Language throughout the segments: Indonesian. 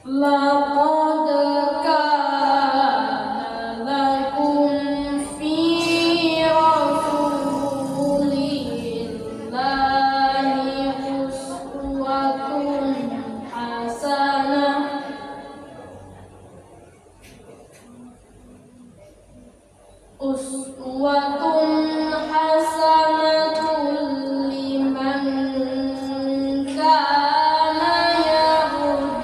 Laqad kana lakum fi rasulillahi uswatun hasanah liman kana yarjullaha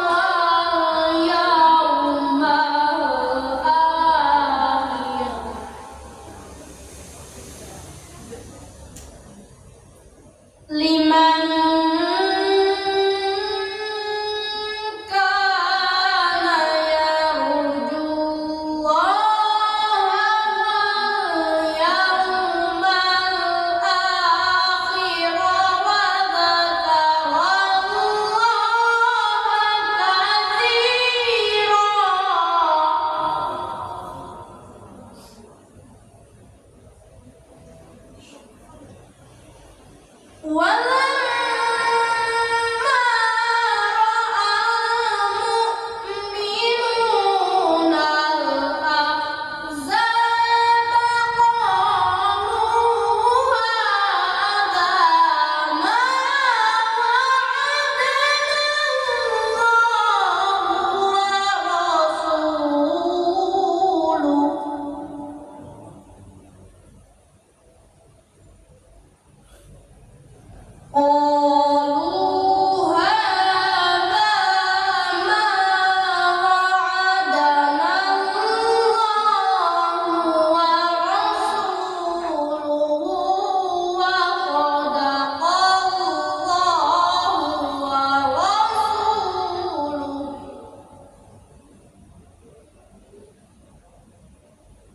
wal yawmal akhir liman kana yarjullaha wal yawmal akhir wa dzakarallaha katsira.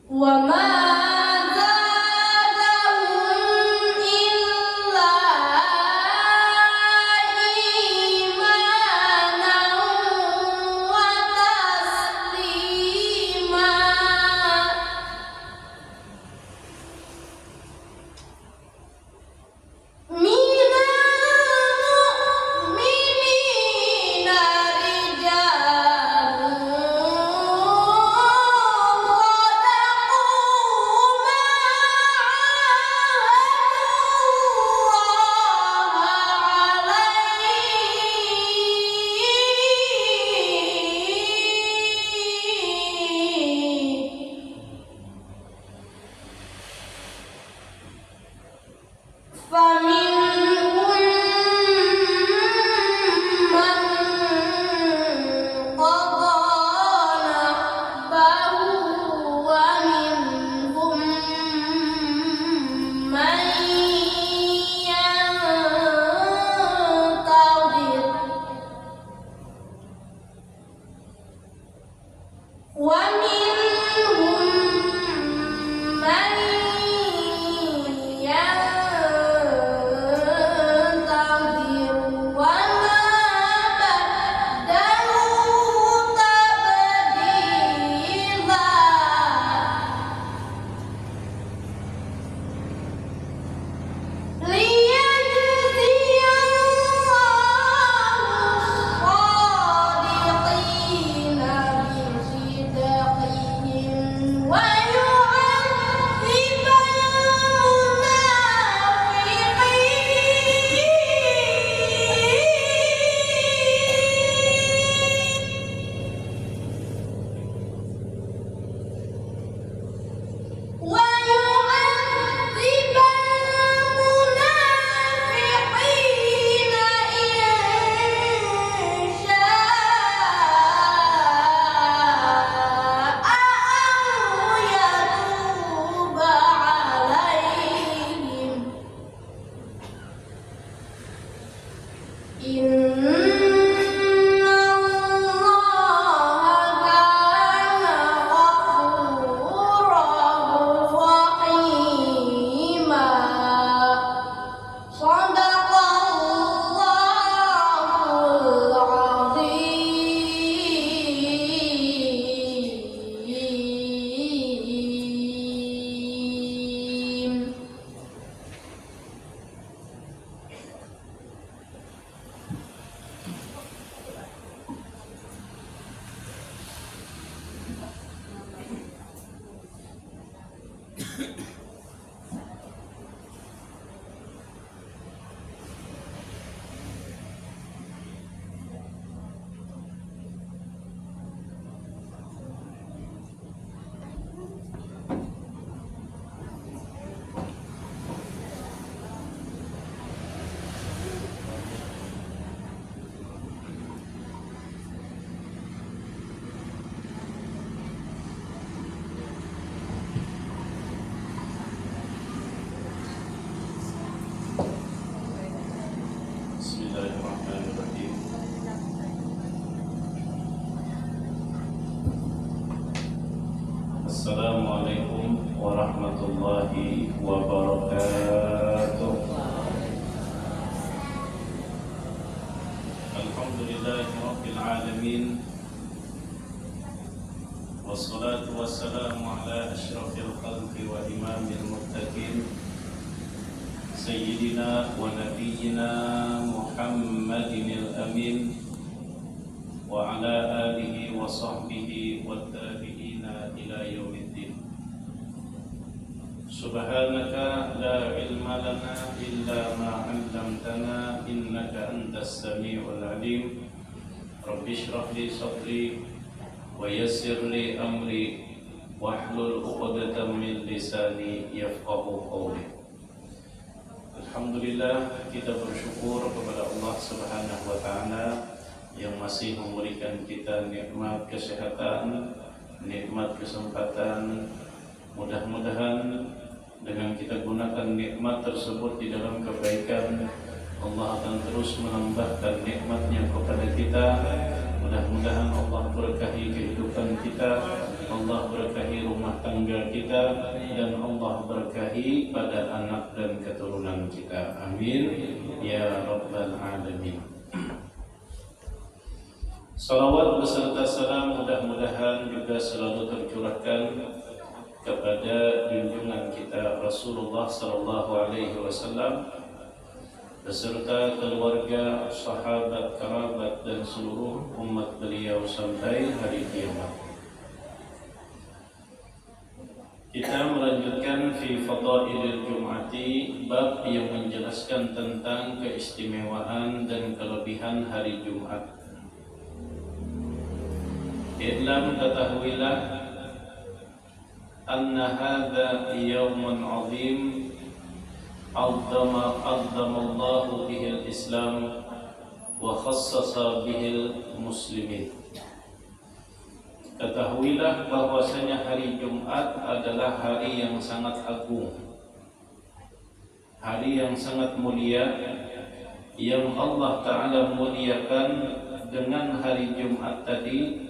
وما زادهم إلا إيمانا وتسليما. من المؤمنين رجال فمنهم من قضى نحبه ومنهم من ينتظر ومنهم من ينتظر وما بدلوا تبديلا. ليجزي الله الصادقين بصدقهم ويعذب warahmatullahi wabarakatuh. Alhamdulillahirabbil alamin. Wassalatu wassalamu ala asyrafil khalqi wa imamil muttaqin Sayyidina wa nabiyyina Muhammadinil amin wa ala alihi wa sahbihi wa tabi'ina ila yaumiddin. Subhanaka la ilma lana illa ma 'allamtana innaka antas samiul alim. Rabbi shrah li sadri wa yassir li amri wahlul 'uqdatam min lisani yafqahu qawli. Alhamdulillah, kita bersyukur kepada Allah Subhanahu wa taala yang masih memberikan kita nikmat kesehatan, nikmat kesempatan. Mudah-mudahan dengan kita gunakan nikmat tersebut di dalam kebaikan, Allah akan terus menambahkan nikmatnya kepada kita. Mudah-mudahan Allah berkahi kehidupan kita, Allah berkahi rumah tangga kita, dan Allah berkahi pada anak dan keturunan kita. Amin ya rabbal alamin. Salawat beserta salam mudah-mudahan juga selalu tercurahkan kepada junjungan kita Rasulullah sallallahu alaihi wasallam beserta keluarga, sahabat, kerabat dan seluruh umat beliau sampai hari kiamat. Kita melanjutkan fi fadailil Jum'ati, bab yang menjelaskan tentang keistimewaan dan kelebihan hari Jumat. I'lam, ketahuilah, anna hadha yawmun 'azim Azzama Allahu bihil Islam wa khassasa bihil muslimin. Ketahuilah bahwasanya hari Jumat adalah hari yang sangat agung, hari yang sangat mulia, yang Allah Ta'ala muliakan dengan hari Jumat tadi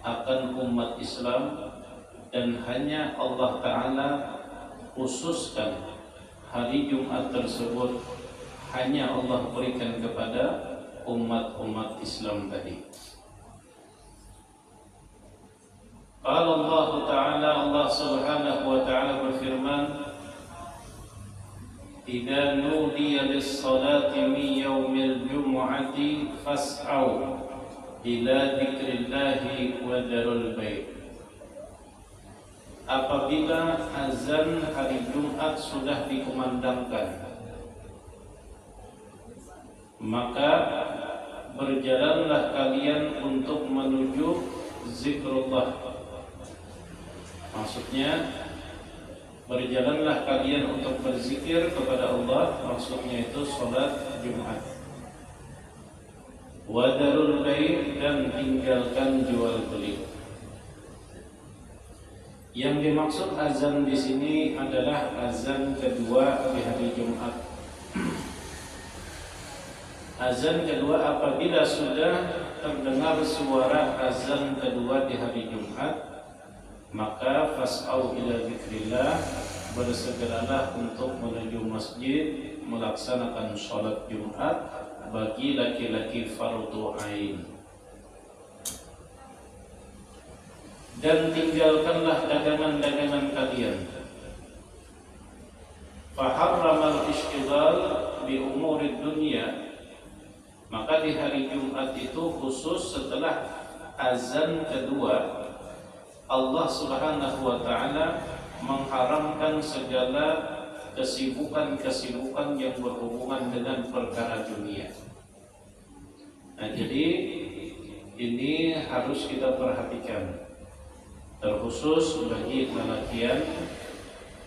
akan umat Islam, dan hanya Allah Ta'ala khususkan hari Jumat tersebut, hanya Allah berikan kepada umat-umat Islam tadi. Qala Allah Ta'ala, Allah Subhanahu wa Ta'ala berfirman, "Idza nudiya lis-salati min yaumil jumu'ati fas'au ila dzikrillahi wa dzarul bai'." Apabila azan hari Jumat sudah dikumandangkan, maka berjalanlah kalian untuk menuju zikrullah. Maksudnya, berjalanlah kalian untuk berzikir kepada Allah. Maksudnya itu sholat Jumat. Wadarul bai', dan tinggalkan jual beli. Yang dimaksud azan di sini adalah azan kedua di hari Jumat. Azan kedua apabila sudah terdengar suara azan kedua di hari Jumat, maka fas'au ila dzikrillah, bersegeralah untuk menuju masjid melaksanakan sholat Jumat bagi laki-laki fardu ain. Dan tinggalkanlah dagangan-dagangan kalian. Faharramal ishtighal bi umurid dunya, maka di hari Jumat itu khusus setelah azan kedua, Allah Subhanahu wa Ta'ala mengharamkan segala kesibukan-kesibukan yang berhubungan dengan perkara dunia. Nah, jadi ini harus kita perhatikan, terkhusus bagi lelakian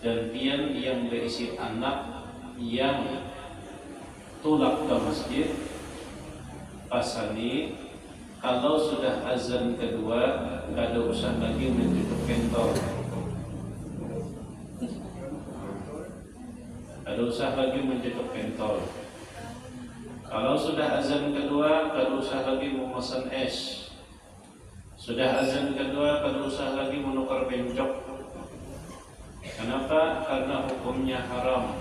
dan pian yang berisi anak yang tulak ke masjid. Pasani, kalau sudah azan kedua, gak ada usah lagi mencucuk pentol, gak ada usah lagi mencucuk pentol. Kalau sudah azan kedua, gak ada usah lagi memesan es. Sudah azan kedua, kada usah lagi menukar bencok. Kenapa? Karena hukumnya haram.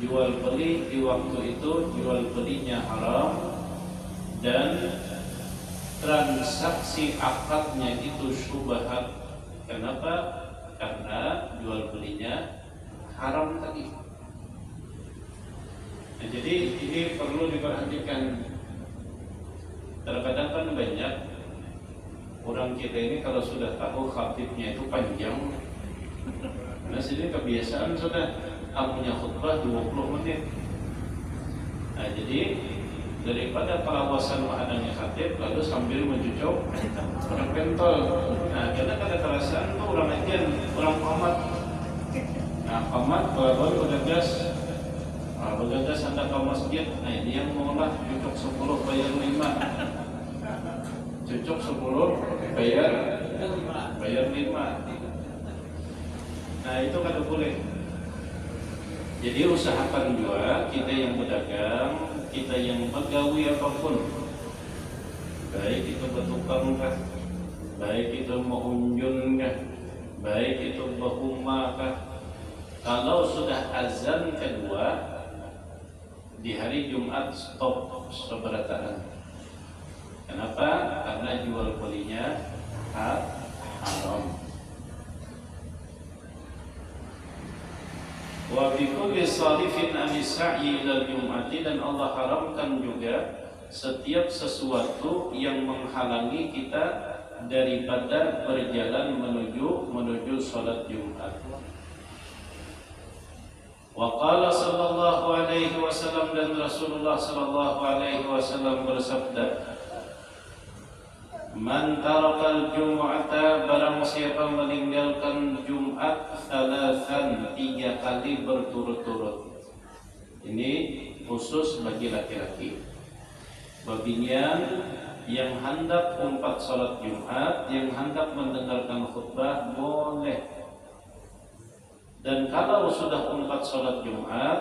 Jual beli di waktu itu jual belinya haram, dan transaksi akadnya itu syubhat. Kenapa? Karena jual belinya haram tadi. Nah, jadi ini perlu diperhatikan. Terkadang kan banyak orang kita ini kalau sudah tahu khatibnya itu panjang, karena sini kebiasaan sudah punya khutbah 20 menit. Nah, jadi daripada kelawasan menghadangnya khatib lalu sambil mencucuk orang pentol. Nah, karena kada kerasaan tuh orang aja, orang komat. Nah, komat kalau begagas anda ke masjid, nah ini yang mengolah cucuk 10 bayar 5, cucuk 10 bayar 5. Nah, itu kada boleh. Jadi usahakan juga kita yang berdagang, kita yang pegawai apapun, baik itu bertukang kah, baik itu mengunjun kah, baik itu berhumah kah, kalau sudah azan kedua di hari Jumat stop seberataan. Kenapa? Karena jual belinya haram. Wa bi kulli sarifin an sa'i ila Jum'ati, dan Allah haramkan juga setiap sesuatu yang menghalangi kita daripada berjalan menuju salat Jumat. Wa qala sallallahu alaihi wasallam, dan Rasulullah sallallahu alaihi wasallam bersabda, man tarakal jum'ata, barang siapa meninggalkan Jumat, thalathan, 3 kali berturut-turut. Ini khusus bagi laki-laki. Baginya yang hendak umpat salat Jumat, yang hendak mendengarkan khutbah boleh. Dan kalau sudah umpat salat Jumat,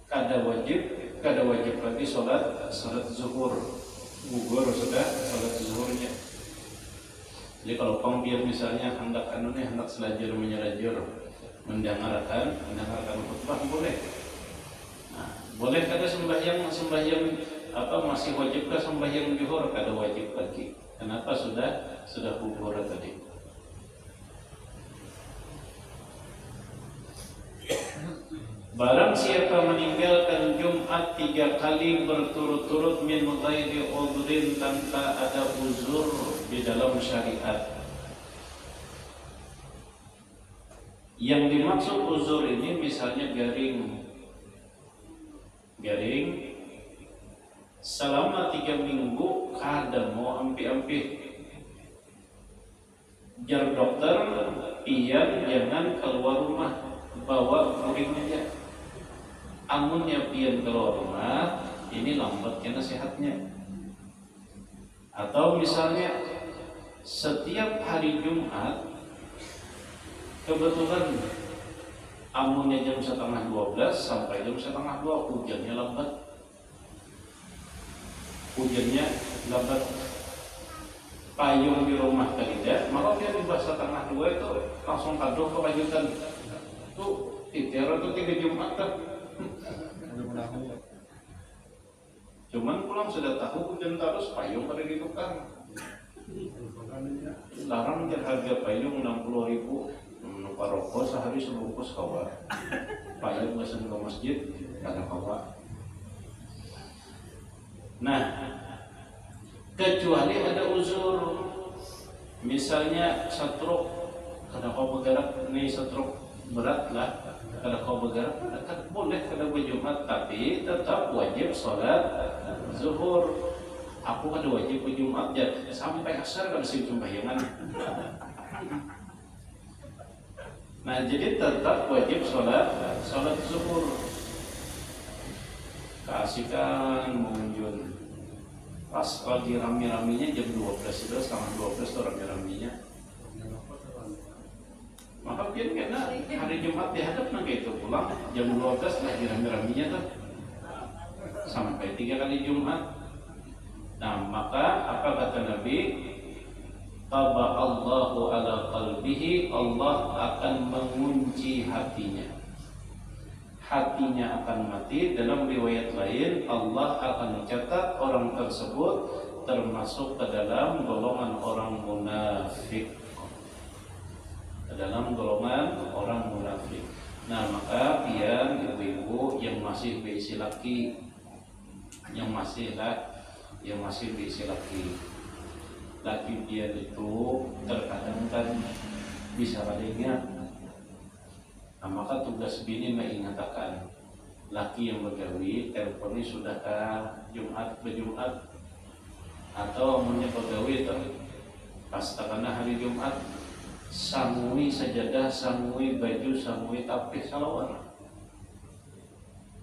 kada wajib lagi salat zuhur. Gugur sudah salat zuhurnya. Jadi kalau panggian misalnya hendak selajur menyelajur mendengarkan khutbah boleh. Nah, boleh kada sembahyang masih wajibkah sembahyang zuhur? Kada wajib lagi. Kenapa? Sudah gugur tadi. Barang siapa meninggalkan Jumat 3 kali berturut-turut min ghairi udhrin, tanpa ada uzur di dalam syariat. Yang dimaksud uzur ini misalnya garing selama 3 minggu kada mau ampi-ampi. Jar dokter, pian jangan keluar rumah, bawa kuring aja. Amunnya pian keluar rumah, ini lambat kena sehatnya. Atau misalnya setiap hari Jumat kebetulan amunnya jam 11:30 sampai jam 11:30 hujannya lambat. Payung di rumah tidak, maka dia di 1:30 itu langsung kado kelanjutan. Tuh titero tuh 3 Jumat kan. Cuman pulang sudah tahu hujan terus, payung pada ditukar. Larang harga payung 60.000, nukar rokok sehari sebungkus kawa. Payung pesan ke masjid kada kawa. Nah, kecuali ada uzur, misalnya stroke, kada kau bergerak, ini stroke berat lah, kada kau bergerak, boleh kada berjumat, tapi tetap wajib sholat zuhur. Aku kada wajib berjumat sampai asar kada sih sembahyangan. Nah, jadi tetap wajib sholat zuhur. Keasikan mengunjun pas lagi rame-ramenya jam 12 itu, setengah 12 tuh rame-ramenya. Maka karena hari Jumat dihadap itu pulang jam 12 lagi rame-ramenya tuh sampai 3 kali Jumat. Nah, maka apa kata Nabi? taba'allahu ala qalbihi, Allah akan mengunci hatinya. Hatinya akan mati. Dalam riwayat lain, Allah akan mencatat orang tersebut termasuk ke dalam golongan orang munafik. Ke dalam golongan orang munafik. Nah, maka pian ibu-ibu yang masih berisi laki, yang masih berisi laki pian itu terkadang kan bisa ingat. Nah, maka tugas bini mengatakan laki yang begawi teleponnya sudahkah berjumat atau punya begawi pas takana hari Jumat samui sajadah, samui baju, samui tapih salawat.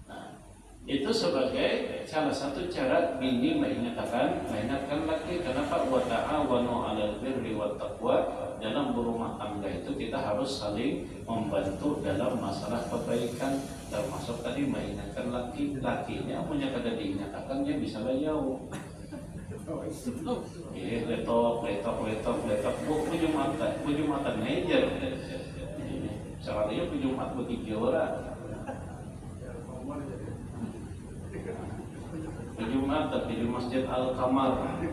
Nah, itu sebagai salah satu cara bini mengingatkan laki. Kenapa? Wa ta'awanu 'alal birri wat taqwa. Dalam berumah tangga itu kita harus saling membantu dalam masalah kebaikan, termasuk tadi mengingatkan laki-lakinya punya kada diingatkan dia bisa jauh. Letok Jumatan aja. Sekalinya Jumat begitu orang. Jumat tapi di Masjid Al-Kamar.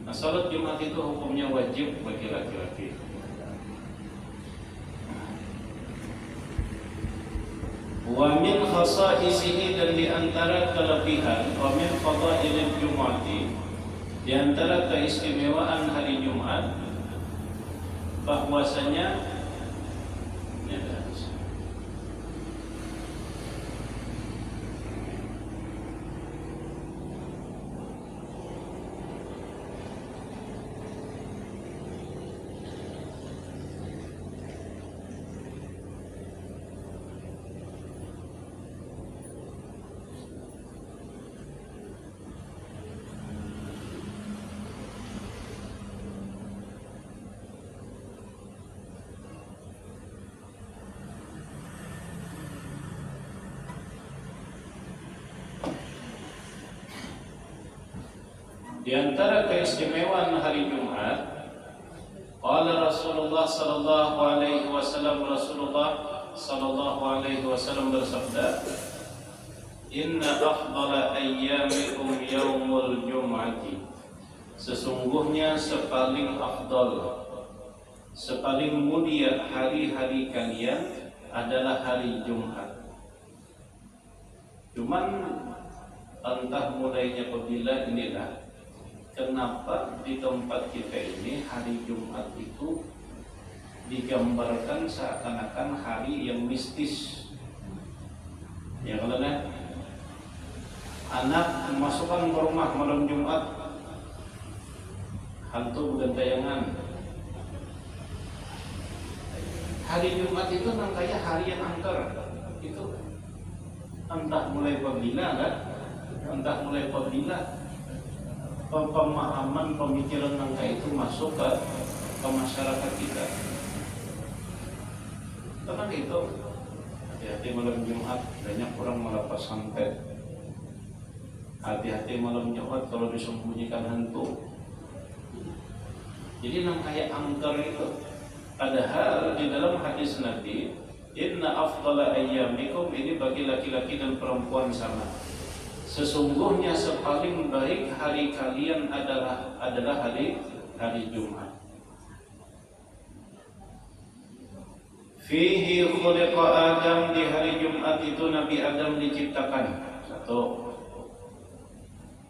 Nah, salat Jumat itu hukumnya wajib bagi laki-laki. Wa min khasa'isihi, dan di antara kelebihan, wa min fadailil Jum'ati, di antara keistimewaan hari Jumat bahwasanya di antara keistimewaan hari Jumat, qala Rasulullah sallallahu alaihi wasallam, Rasulullah sallallahu alaihi wasallam bersabda, inna afdala ayyamikum yaumul jum'ati, sesungguhnya sepaling afdal, sepaling mulia hari-hari kalian adalah hari Jumat. Cuman entah mulainya apabila inilah kenapa di tempat kita ini hari Jumat itu digambarkan seakan-akan hari yang mistis. Ya kalau anak masukkan ke rumah malam Jumat, hantu gentayangan. Hari Jumat itu namanya hari yang angker. Itu entah mulai apabila kan? Entah mulai apabila pemahaman pemikiran nangka itu masuk ke masyarakat kita. Karena itu hati-hati malam Jumat, banyak orang melepas santet. Hati-hati malam Jumat kalau disembunyikan hantu. Jadi nangkaya angker itu. Padahal di dalam hadis Nabi, inna afdala ayyamikum, ini bagi laki-laki dan perempuan sama. Sesungguhnya sepaling baik hari kalian adalah hari Jumat. Fihi khuliqa Adam, di hari Jumat itu Nabi Adam diciptakan. Satu.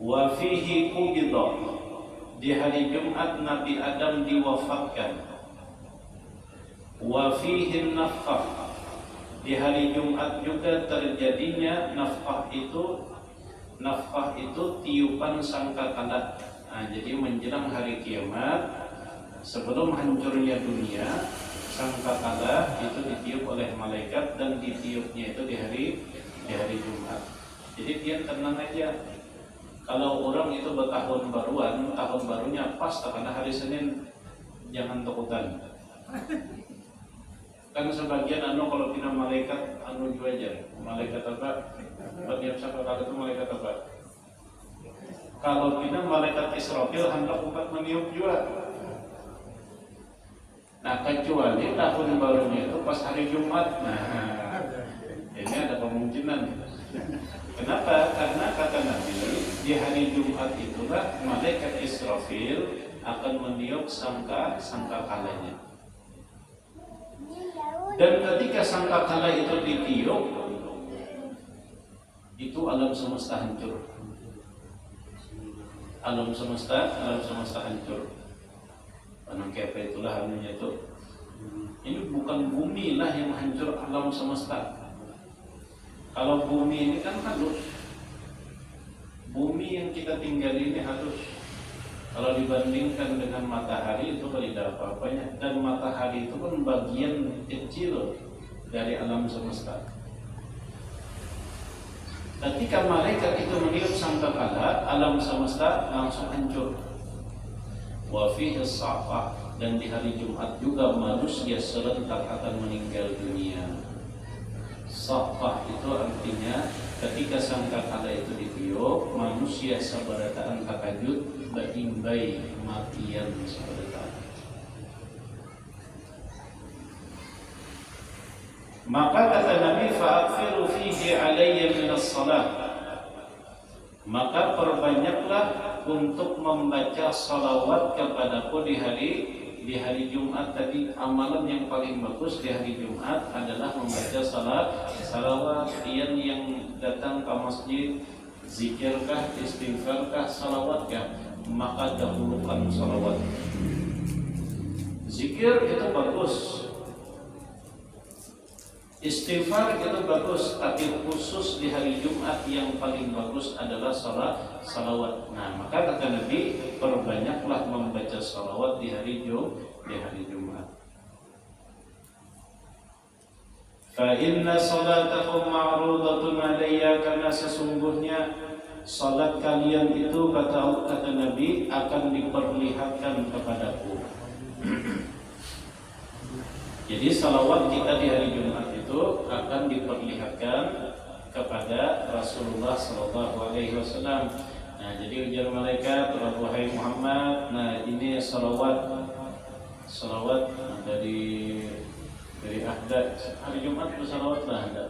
Wa fihi qubida, di hari Jumat Nabi Adam diwafatkan. Wa fihi nafkhah, di hari Jumat juga terjadinya nafkhah itu tiupan sangkakala. Nah, jadi menjelang hari kiamat, sebelum hancurnya dunia, sangkakala itu ditiup oleh malaikat, dan ditiupnya itu di hari Jumat. Jadi dia tenang aja. Kalau orang itu bertahun baruan, tahun barunya pas karena hari Senin, jangan takutan. Kan sebagian kalau kena malaikat juga aja. Malaikat apa? Bagi sangkakala itu malaikat apa? Kalau kita malaikat Israfil hendak untuk meniup juga. Nah, kecuali tahun barunya itu pas hari Jumat. Nah, ini ada kemungkinan. Kenapa? Karena kata Nabi, di hari Jumat itulah malaikat Israfil akan meniup sangkakalanya. Dan ketika sangkakala itu ditiup, itu alam semesta hancur. Alam semesta hancur. Karena kepe itulah anunya itu. Ini bukan bumi lah yang hancur, alam semesta. Kalau bumi ini kan halus. Bumi yang kita tinggali ini halus. Kalau dibandingkan dengan matahari itu tidak apa-apanya. Dan matahari itu pun bagian kecil dari alam semesta. Ketika malaikat itu meniup sangkakala, alam semesta langsung hancur. Wa fihi as-safah, dan di hari Jumat juga manusia serentak akan meninggal dunia. Safah itu artinya ketika sangkakala itu ditiup, manusia sabarataan takajud berimbai matian sabarataan. Maka kata Nabi, fa'afiru fihi alayya minas salat, maka perbanyaklah untuk membaca salawat kepadaku di hari Jumat tadi. Amalan yang paling bagus di hari Jumat adalah membaca salawat. Yang datang ke masjid, zikirkah, istighfarkah, salawatkah, maka dahulukan salawat. Zikir itu bagus, istighfar itu bagus, tapi khusus di hari Jumat yang paling bagus adalah salawat. Nah, maka kata Nabi, perbanyaklah membaca salawat di hari Jumat. Fa inna salatakum ma'rudatun alayya, karena sesungguhnya salat kalian itu kata Nabi akan diperlihatkan kepadaku. Jadi salawat kita di hari Jumat itu akan diperlihatkan kepada Rasulullah SAW. Nah, jadi ujar malaikat, wahai Muhammad, nah ini salawat dari Ahda. Hari Jumat bersalawatlah Ahda.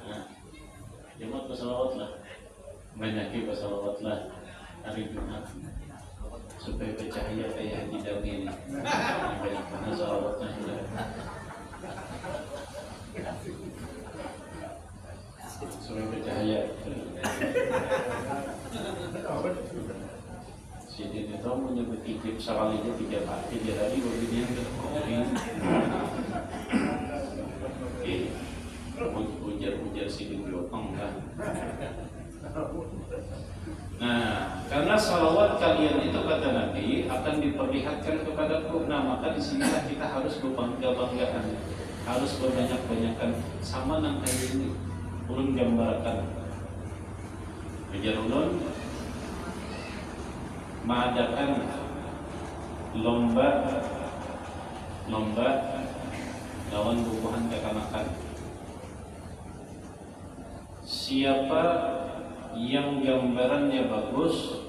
Nah, Jumat bersalawatlah, banyakin bersalawatlah hari Jumat, supaya bercahaya kayak Haji Dawi ini. Banyak mana salawatnya sudah. Supaya bercahaya. Sini itu menyebut iklim sekalinya 3 hari begini yang ujar sini biopang kan. Nah, karena salawat kalian itu kata Nabi akan diperlihatkan kepadaku. Nah, maka di sinilah kita harus berbangga-banggaan, harus berbanyak-banyakan sama nang kayak ini. Ulun gambarkan, ujar ulun mengadakan lomba lawan bubuhan kekanakan. Siapa yang gambarannya bagus,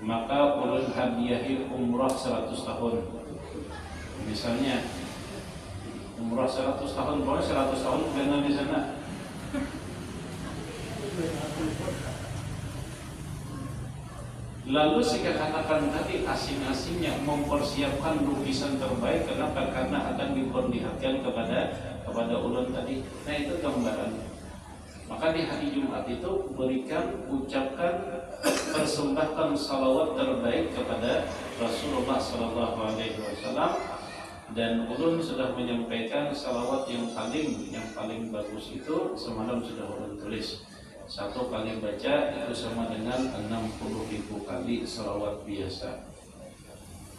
maka ulun hadiahi umrah 100 tahun. Misalnya umrah 100 tahun, pokoknya 100 tahun kena di sana. Lalu jika katakan tadi asing-asing yang mempersiapkan lukisan terbaik, kenapa? Karena akan diperlihatkan kepada ulun tadi. Nah, itu gambaran. Maka di hari Jumat itu ucapkan, persembahkan salawat terbaik kepada Rasulullah SAW. Dan ulun sudah menyampaikan salawat yang paling bagus itu semalam sudah ulun tulis. 1 kali baca itu sama dengan 60.000 kali salawat biasa.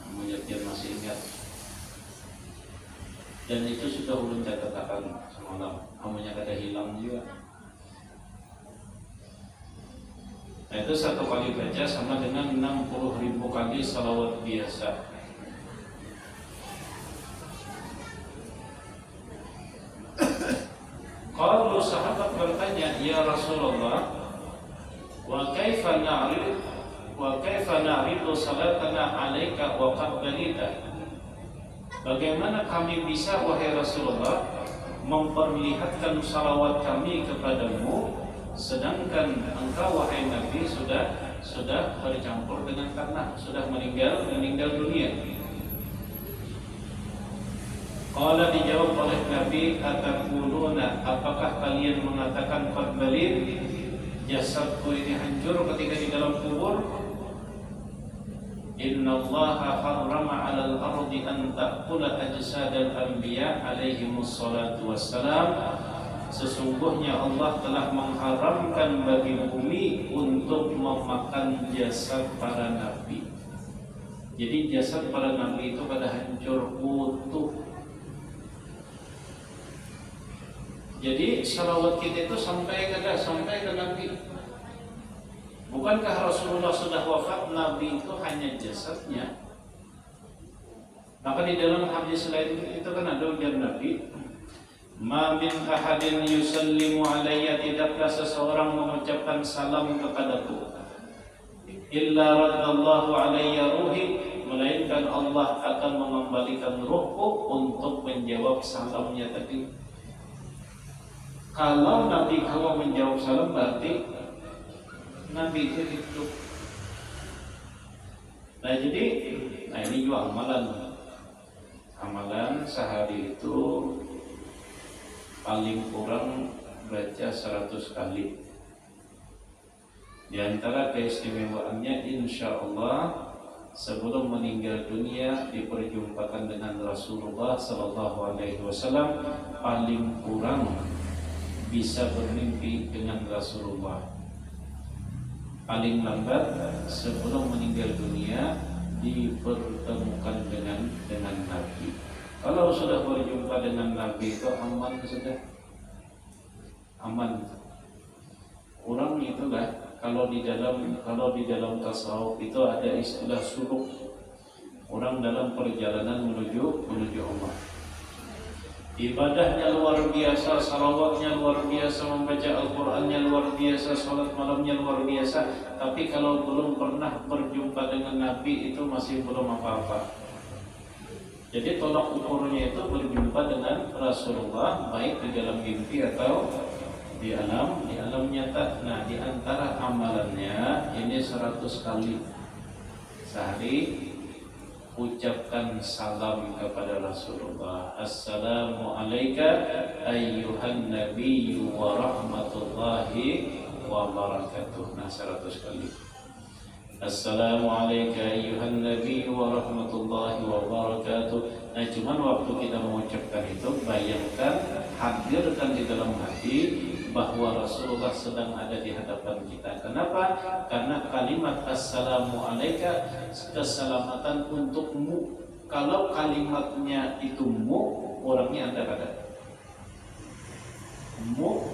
Namun masih ingat. Dan itu sudah ulun katakan semalam. Namanya kada hilang juga. Nah, itu 1 kali baca sama dengan 60.000 kali salawat biasa. Kalau sahabat bertanya, ya Rasulullah, wa kaifa na'ridu salatana 'alaika wa qad banita. Bagaimana kami bisa, wahai Rasulullah, memperlihatkan salawat kami kepadamu sedangkan engkau, wahai Nabi, sudah bercampur dengan tanah, sudah meninggal dunia. Qala, dijawab oleh Nabi, ataquluna, apakah kalian mengatakan qad balit, jasadku ini hancur ketika di dalam kubur? Inna Allaha harrama 'alal ardi an ta'kula ajsadal anbiya alaihimus salatu wassalam. Sesungguhnya Allah telah mengharamkan bagi bumi untuk memakan jasad para nabi. Jadi jasad para nabi itu pada hancur utuh. Jadi salawat kita itu sampai ke Nabi. Bukankah Rasulullah sudah wafat, Nabi itu hanya jasadnya? Maka di dalam hadis lain itu kan ada ujar Nabi, ma min ahadin yusallimu alayya, tidaklah seseorang mengucapkan salam kepadaku, illa raddallahu alayya ruhi, melainkan Allah akan mengembalikan ruhku untuk menjawab salamnya tadi. Kalau Nabi kalau menjawab salam, berarti Nabi itu hidup. Nah jadi, ini juga amalan sehari itu paling kurang baca 100 kali. Di antara keistimewaannya, insya Allah sebelum meninggal dunia diperjumpakan dengan Rasulullah Sallallahu Alaihi Wasallam, paling kurang bisa bermimpi dengan Rasulullah. Paling lambat sebelum meninggal dunia dipertemukan dengan Nabi. Kalau sudah berjumpa dengan Nabi itu aman, sudah aman. Orang itulah kalau di dalam tasawuf itu ada istilah suluk. Orang dalam perjalanan menuju Allah. Ibadahnya luar biasa, salawatnya luar biasa, membaca Al-Qur'annya luar biasa, salat malamnya luar biasa, tapi kalau belum pernah berjumpa dengan Nabi itu masih belum apa-apa. Jadi tolak ukurnya itu berjumpa dengan Rasulullah, baik di dalam mimpi atau di alam nyata. Nah, di antara amalannya ini 100 kali sehari ucapkan salam kepada Rasulullah. Assalamu alayka ayyuhan nabiyyu wa rahmatullahi wa barakatuh. Nah, 100 kali. Assalamu alayka ayyuhan nabiyyu wa rahmatullahi wa barakatuh. Nah, cuman waktu kita mengucapkan itu, bayangkan, hadirkan di dalam hati bahwa Rasulullah sedang ada di hadapan kita. Kenapa? Karena kalimat assalamu alayka, keselamatan untukmu. Kalau kalimatnya itu mu, orangnya ada. Mu,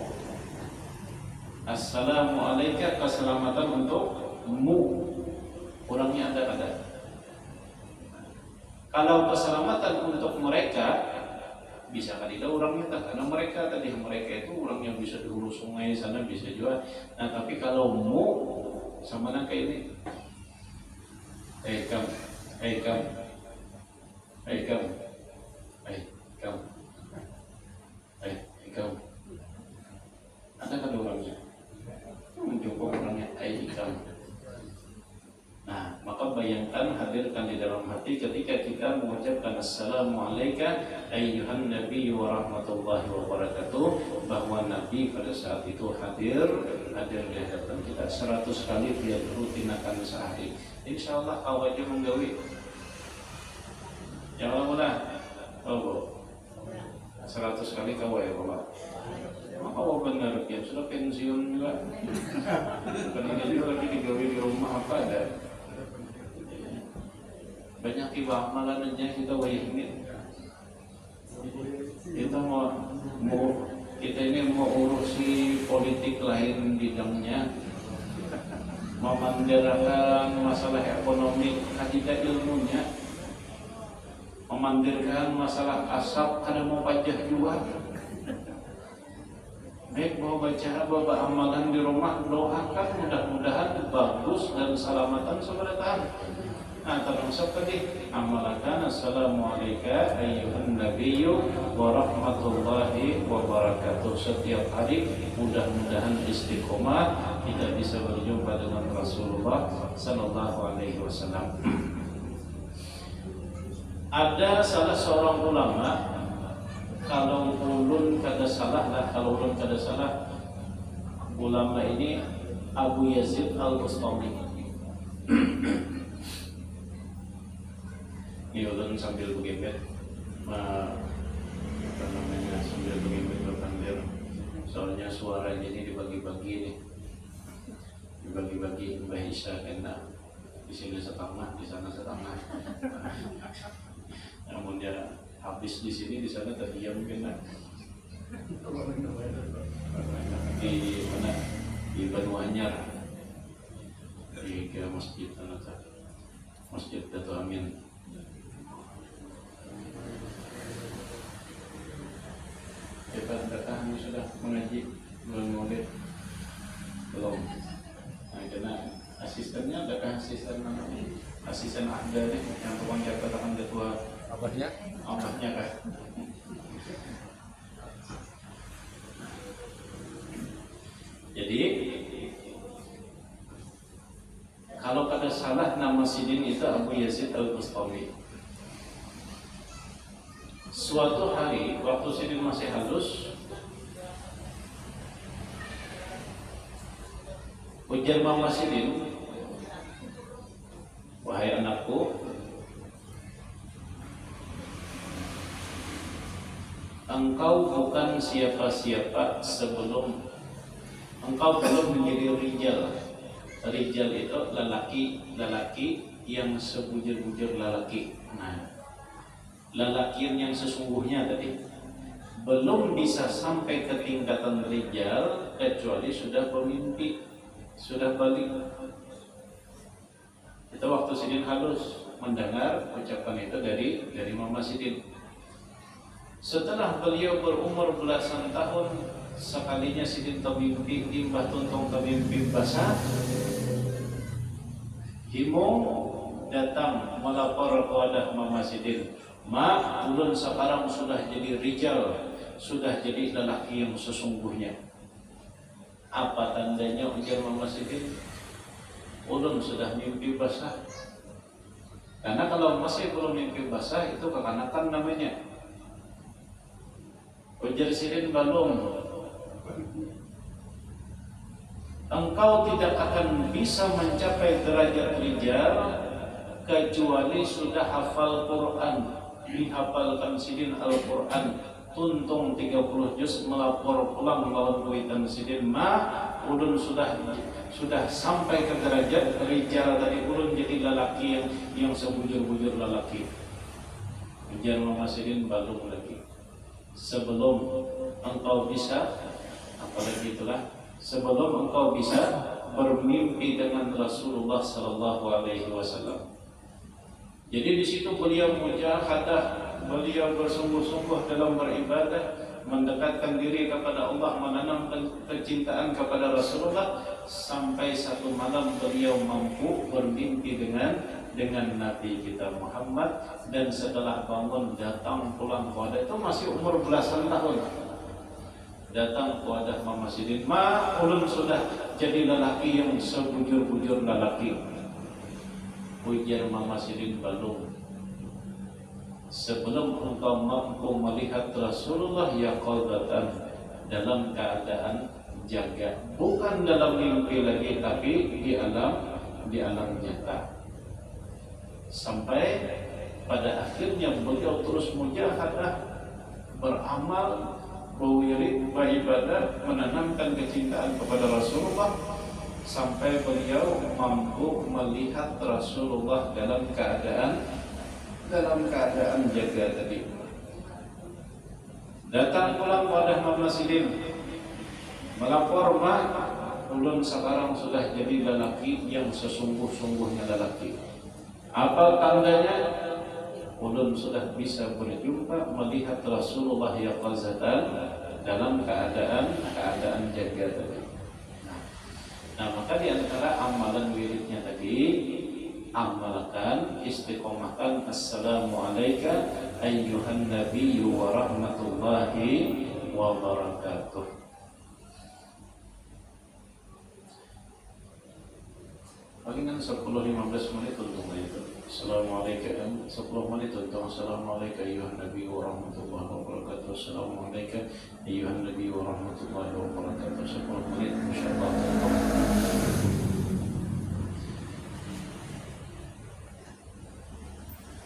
assalamu alayka, keselamatan untukmu, orangnya ada. Kalau keselamatan untuk mereka, bisa kan tidak orangnya tak, karena mereka itu orang yang bisa di hulu sungai sana bisa juga. Nah, tapi kalau mu sama kayak ini, kamu, ada kan orangnya, mencoba orangnya kamu. Nah, maka bayangkan, hadirkan di dalam hati ketika kita mengucapkan assalamu alayka ayyuhan nabiyyu wa rahmatullahi wa barakatuh, bahwa Nabi pada saat itu hadir di hadapan kita. 100 kali dia rutinakan sehari. Insyaallah awalnya menggawi. Ya Allah, 100 kali kau ya Bapak. Maka benar dia sudah pensiun juga. Karena dia lagi digawe di rumah apa ada. Banyak tiba amalan aja kita wajibin. Kita ini mau urusi politik lain bidangnya, memandirkan masalah ekonomi kita ilmunya, memandirkan masalah asap kada mau pajak juga. Baik bawa baca bawa amalan di rumah, doakan mudah-mudahan bagus dan selamatan saudara tahan. Nah, termasuk tadi amalakan assalamualaikum ayyuhan nabiyyu wa rahmatullahi wa barakatuh. Setiap hari mudah-mudahan istiqomah kita bisa berjumpa dengan Rasulullah sallallahu alaihi wasallam. Ada salah seorang ulama, kalau ulun kada salah, ulama ini Abu Yazid Al-Bustami. Ini ulun sambil begembet, sambil begembet berpandir. Soalnya suaranya ini dibagi-bagi nih, dibagi-bagi Mbah Isya kena di sini setengah, di sana setengah. Namun dia habis di sini, di sana terdiam kena. Di mana? Di Banu Anyar, di ke masjid Masjid Dato Amin. Kami sudah mengaji bulan Maulid belum? Nah, karena asistennya adakah asisten namanya? Asisten ada nih yang tukang catat akan ketua abahnya kah? Jadi kalau pada salah nama sidin itu Abu Yazid Al-Bustami. Suatu hari waktu sidin masih halus, ujar Mama Sidin, wahai anakku, engkau bukan siapa-siapa sebelum engkau belum menjadi rijal. Rijal itu lelaki yang sebujur-bujur lelaki. Nah, lelaki yang sesungguhnya tadi belum bisa sampai ke tingkatan rijal kecuali sudah bermimpi, sudah balik. Itu waktu Sidin halus mendengar ucapan itu dari Mama Sidin. Setelah beliau berumur belasan tahun, sekalinya Sidin termimpi, Mbah Tuntung termimpi basah. Himung datang melapor kepada Mama Sidin, "Ma, ulun sekarang sudah jadi rijal, sudah jadi lelaki yang sesungguhnya." Apa tandanya, ujar Mama Sidin? Ulun sudah mimpi basah. Karena kalau masih belum mimpi basah itu kekanakan namanya. Ujar Sidin, belum. Engkau tidak akan bisa mencapai derajat rijal kecuali sudah hafal Quran. Dihafalkan Sidin Al-Quran tuntung 30 juz, melapor pulang lawan kuitan Sidin, "Ma, ulun sudah sampai ke derajat rijal tadi, ulun jadi lelaki yang sebujur-bujur lelaki." Ujar Mama Sidin, belum lagi. Sebelum engkau bisa, apalagi itulah, sebelum engkau bisa bermimpi dengan Rasulullah sallallahu alaihi wasallam. Jadi di situ beliau mujahadah, beliau bersungguh-sungguh dalam beribadah, mendekatkan diri kepada Allah, menanamkan kecintaan kepada Rasulullah, sampai satu malam beliau mampu bermimpi dengan Nabi kita Muhammad, dan setelah bangun datang pulang kepada, itu masih umur belasan tahun, datang kepada Mama Sidin, "Ma, ulun sudah jadi lelaki yang sebujur-bujur lelaki." Ujar Mama Sidin, belum. Sebelum engkau mampu melihat Rasulullah yaqadzatan, dalam keadaan jaga, bukan dalam mimpi lagi, tapi di alam nyata. Sampai pada akhirnya beliau terus mujahadah, beramal, berwirid, beribadah, menanamkan kecintaan kepada Rasulullah, sampai beliau mampu melihat Rasulullah dalam keadaan jaga tadi. Datang pulang pada Mama Sidin, melapor, "Ma, ulun sekarang sudah jadi lelaki yang sesungguh-sungguhnya lelaki. Apa tandanya? Ulun sudah bisa berjumpa, melihat Rasulullah yaqazatan dalam keadaan jaga tadi. Nah, maka di antara amalan wiridnya tadi, amalkan, istiqomahkan assalamualaikum ayyuhan nabiyyu wa rahmatullahi wa barakatuh. Palingan 10-15 menit untuk itu. Assalamualaikum 10 menit untuk assalamualaikum ayyuhan nabiyyu wa rahmatullahi wa barakatuh. Assalamualaikum ayyuhan nabiyyu wa rahmatullahi wa barakatuh. 10 menit insyaallah.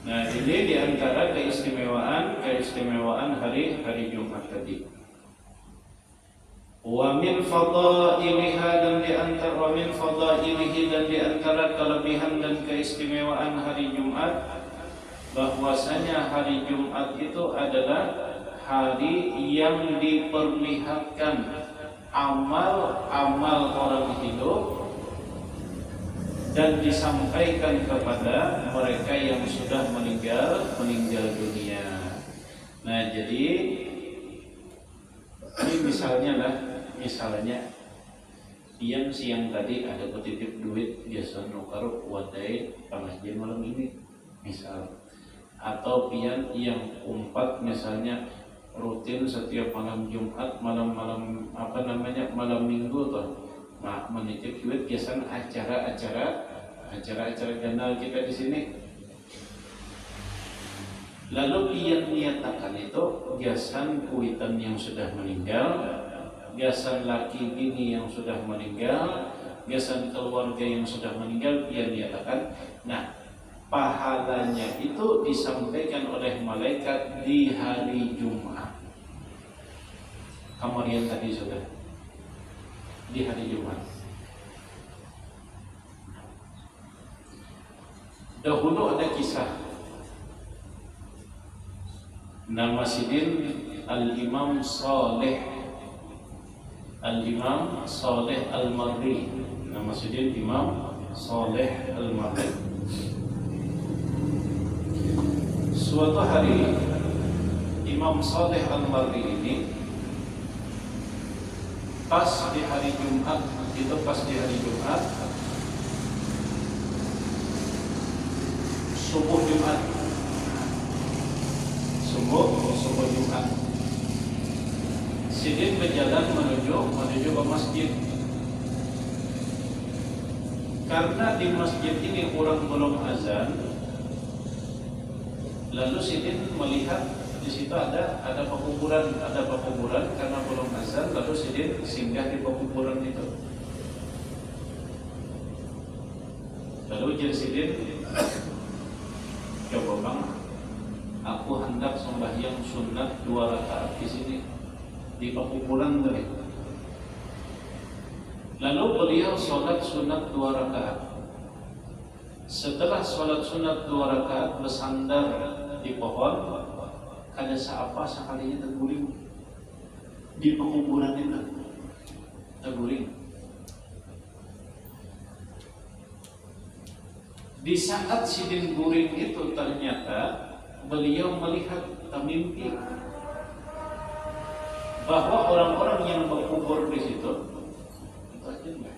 Nah, ini diantara keistimewaan hari Jumat tadi. Wa min fadailiha dan diantara kelebihan dan keistimewaan hari Jumat, bahwasanya hari Jumat itu adalah hari yang diperlihatkan amal orang hidup dan disampaikan kepada mereka yang sudah meninggal dunia. Nah, jadi ini misalnya yang siang tadi ada petitip duit biasa nukar wadai pengajian malam ini misal, atau pian yang umpat misalnya rutin setiap malam Jumat, malam Minggu tuh menitip duit biasanya acara jurnal kita di sini. Lalu ia menyatakan itu gasan kuitan yang sudah meninggal, gasan laki bini yang sudah meninggal, gasan keluarga yang sudah meninggal, ia menyatakan, nah pahalanya itu disampaikan oleh malaikat di hari Jumat. Kamarian tadi sudah di hari Jumat. Dahulu ada kisah. Nama sidin Al-Imam Saleh Al-Marri. Nama sidin Imam Saleh Al-Marri. Suatu hari Imam Saleh Al-Marri ini pas di hari Jumat subuh Jumat Sidin berjalan menuju ke masjid. Karena di masjid ini orang belum azan, lalu Sidin melihat di situ ada pekuburan karena belum azan, lalu Sidin singgah di pekuburan itu. Lalu jadi Sidin, coba bang, aku hendak sembahyang sunat 2 rakaat di sini di pekuburan tadi. Lalu beliau sholat sunat 2 rakaat. Setelah sholat sunat 2 rakaat bersandar di pohon, ada siapa sekalinya terguling di pekuburan itu, terguling. Di saat Sidin guring itu ternyata beliau melihat mimpi bahwa orang-orang yang berkubur di situ itu aja enggak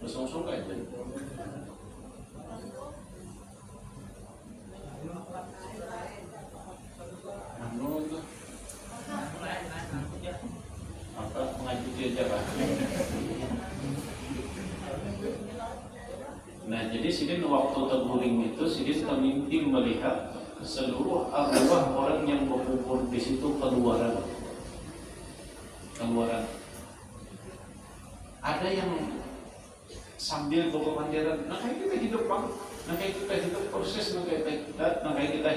bersungsung aja. Apa mengaji aja Pak. Nah, jadi Sidin waktu terguling itu Sidin termimpi melihat seluruh arwah orang yang berkubur di situ keluaran. Ada yang sambil bawa panderan, nah kayak kita hidup bang, nah kayak kita hidup proses, nah kayak kita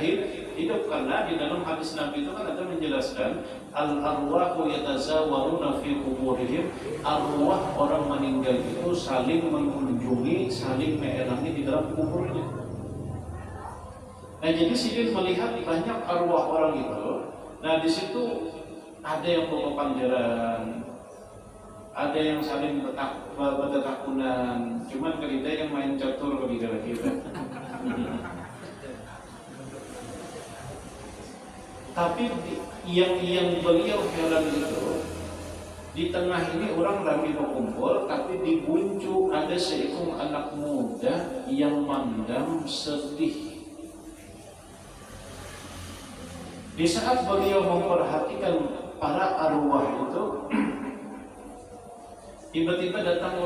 hidup karena di dalam hadis Nabi itu kan ada menjelaskan al-arwahu yatazawaruna fi kuburihim, arwah orang meninggal itu saling mengunjungi, saling mengerangi di dalam kuburnya. Nah, jadi Sidin melihat banyak arwah orang itu. Nah, di situ ada yang bawa panderan, ada yang saling bertetakunan. Cuman kita yang main catur di dalam kita. Tapi yang beliau heran itu, di tengah ini orang ramai berkumpul, tapi di puncak ada seekor anak muda yang mandam sedih. Di saat beliau memperhatikan para arwah itu, tiba-tiba datang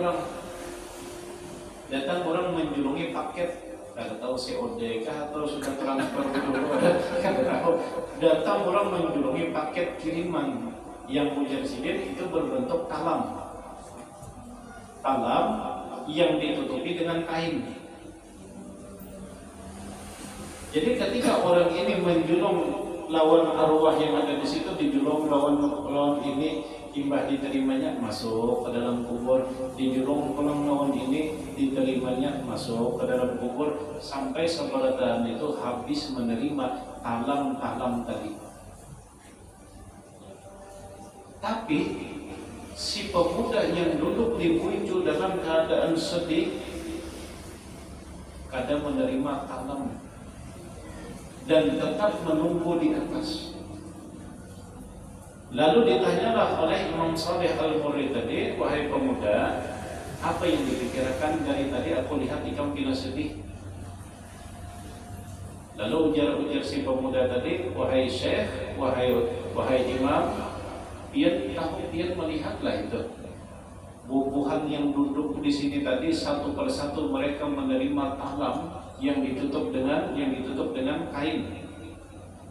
orang menjulungi paket. Tidak tahu COD kah atau sudah transfer dulu. Datang orang menjulungi paket kiriman yang ujar sidin itu berbentuk talam yang ditutupi dengan kain. Jadi ketika orang ini menjulung lawan arwah yang ada di situ, dijulung lawan ini, imbah diterimanya masuk ke dalam kubur, dijulung pulang lawan ini, diterimanya masuk ke dalam kubur, sampai seberatan itu habis menerima talam tadi. Tapi si pemuda yang duduk di puncak dalam keadaan sedih, kadang menerima talam dan tetap menunggu di atas. Lalu ditanyalah oleh Imam Saleh Al-Murri tadi, wahai pemuda, apa yang dipikirkan dari tadi? Aku lihat ikam bila sedih. Lalu ujar si pemuda tadi, wahai syekh, wahai imam, pian melihatlah itu bubuhan yang duduk di sini tadi, satu persatu mereka menerima talam yang ditutup dengan kain.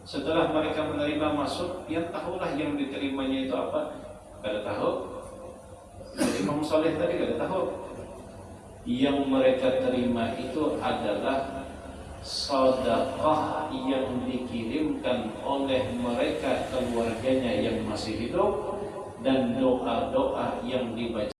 Setelah mereka menerima masuk, pian tahulah yang diterimanya itu apa? Kada tahu. Imam Saleh tadi kada tahu. Yang mereka terima itu adalah sedekah yang dikirimkan oleh mereka keluarganya yang masih hidup dan doa-doa yang dibaca